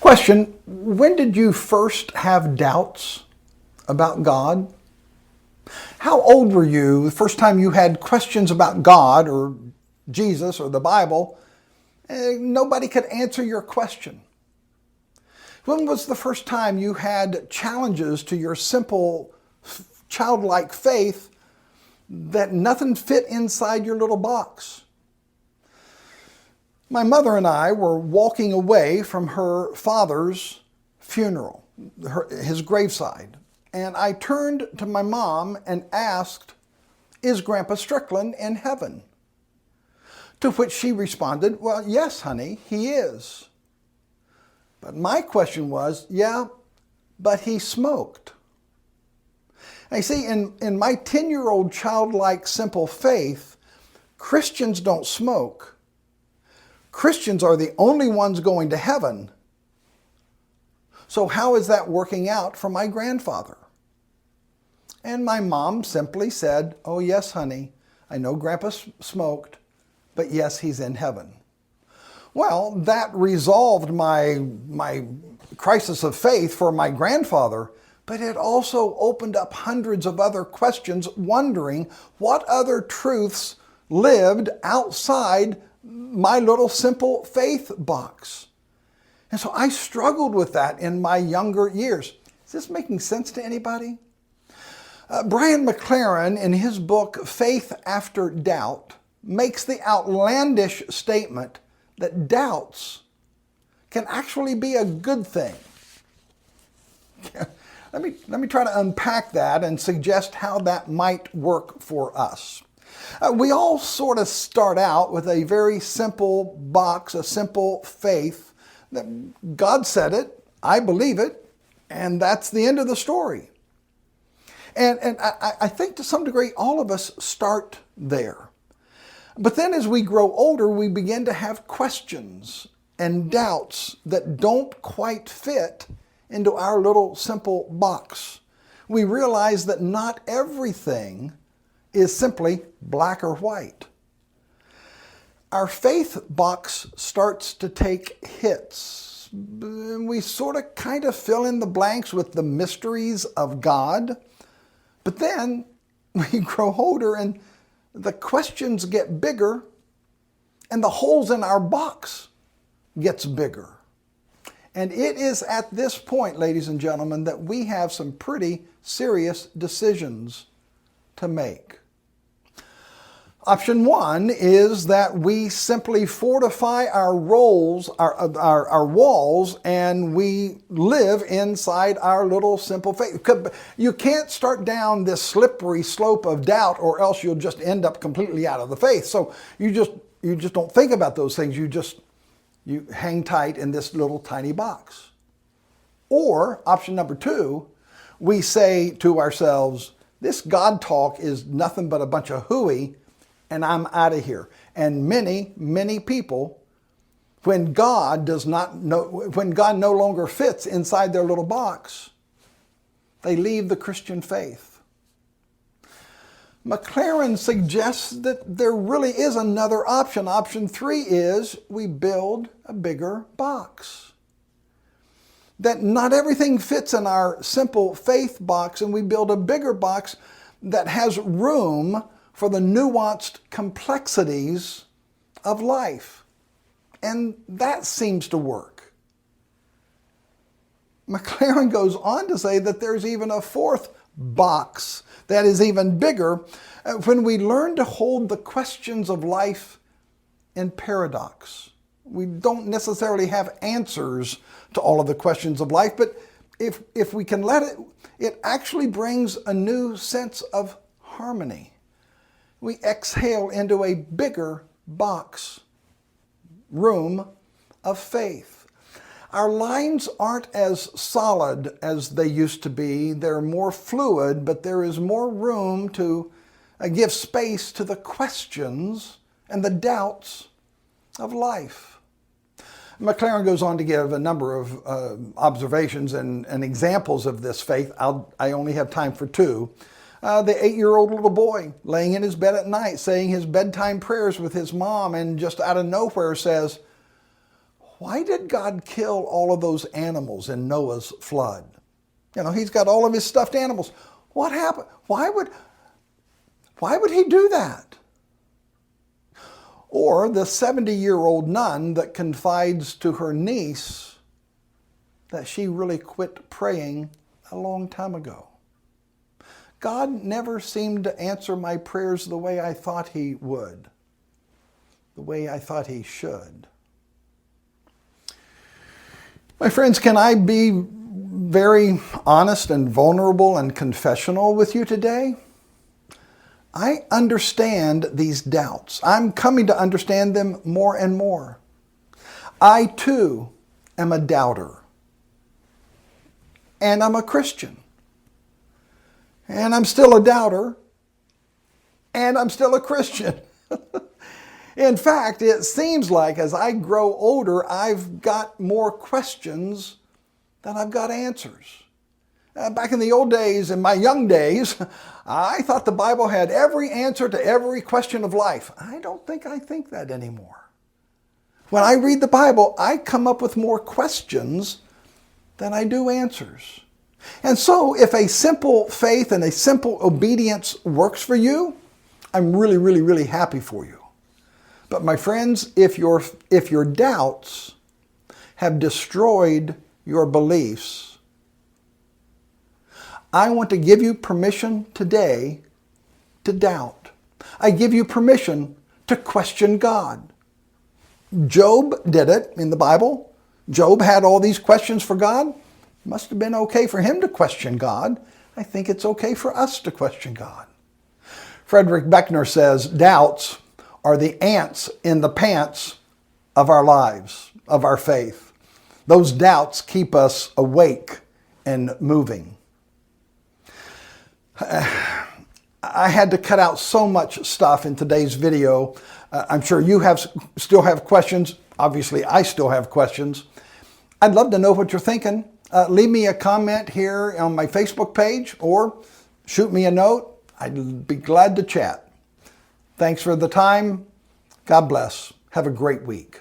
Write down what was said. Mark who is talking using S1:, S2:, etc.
S1: Question, when did you first have doubts about God? How old were you the first time you had questions about God or Jesus or the Bible? Nobody could answer your question. When was the first time you had challenges to your simple, childlike faith that nothing fit inside your little box? My mother and I were walking away from her father's funeral, his graveside, and I turned to my mom and asked, "Is Grandpa Strickland in heaven?" To which she responded, "Well, yes, honey, he is." But my question was, "Yeah, but he smoked." And you see, in my 10-year-old childlike simple faith, Christians don't smoke. Christians are the only ones going to heaven. So how is that working out for my grandfather? And my mom simply said, "Oh yes, honey, I know Grandpa smoked, but yes, he's in heaven." Well, that resolved my crisis of faith for my grandfather, but it also opened up hundreds of other questions, wondering what other truths lived outside my little simple faith box. And so I struggled with that in my younger years. Is this making sense to anybody? Brian McLaren, in his book Faith After Doubt, makes the outlandish statement that doubts can actually be a good thing. Let me try to unpack that and suggest how that might work for us. We all sort of start out with a very simple box, a simple faith that God said it, I believe it, and that's the end of the story. And I think to some degree all of us start there. But then as we grow older, we begin to have questions and doubts that don't quite fit into our little simple box. We realize that not everything is simply black or white. Our faith box starts to take hits. We sort of kind of fill in the blanks with the mysteries of God. But then we grow older and the questions get bigger and the holes in our box gets bigger. And it is at this point, ladies and gentlemen, that we have some pretty serious decisions to make. Option one is that we simply fortify our walls, and we live inside our little simple faith. You can't start down this slippery slope of doubt, or else you'll just end up completely out of the faith. So you just don't think about those things. You hang tight in this little tiny box. Or option number two, we say to ourselves, this God talk is nothing but a bunch of hooey, and I'm out of here. And many, many people, when God no longer fits inside their little box, they leave the Christian faith. McLaren suggests that there really is another option. Option three is we build a bigger box. That not everything fits in our simple faith box, and we build a bigger box that has room for the nuanced complexities of life. And that seems to work. McLaren goes on to say that there's even a fourth box that is even bigger when we learn to hold the questions of life in paradox. We don't necessarily have answers to all of the questions of life, but if we can let it actually brings a new sense of harmony. We exhale into a bigger box, room of faith. Our lines aren't as solid as they used to be. They're more fluid, but there is more room to give space to the questions and the doubts of life. McLaren goes on to give a number of observations and examples of this faith. I only have time for two. The 8-year-old little boy laying in his bed at night, saying his bedtime prayers with his mom, and just out of nowhere says, why did God kill all of those animals in Noah's flood? You know, he's got all of his stuffed animals. What happened? Why would he do that? Or the 70-year-old nun that confides to her niece that she really quit praying a long time ago. God never seemed to answer my prayers the way I thought he would, the way I thought he should. My friends, can I be very honest and vulnerable and confessional with you today? I understand these doubts. I'm coming to understand them more and more. I too am a doubter. And I'm a Christian. And I'm still a doubter. And I'm still a Christian. In fact, it seems like as I grow older, I've got more questions than I've got answers. Back in the old days, in my young days, I thought the Bible had every answer to every question of life. I don't think I think that anymore. When I read the Bible, I come up with more questions than I do answers. And so if a simple faith and a simple obedience works for you, I'm really, really, really happy for you. But my friends, if your doubts have destroyed your beliefs, I want to give you permission today to doubt. I give you permission to question God. Job did it in the Bible. Job had all these questions for God. Must have been okay for him to question God. I think it's okay for us to question God. Frederick Buechner says, doubts are the ants in the pants of our lives, of our faith. Those doubts keep us awake and moving. I had to cut out so much stuff in today's video. I'm sure you still have questions. Obviously, I still have questions. I'd love to know what you're thinking. Leave me a comment here on my Facebook page or shoot me a note. I'd be glad to chat. Thanks for the time. God bless. Have a great week.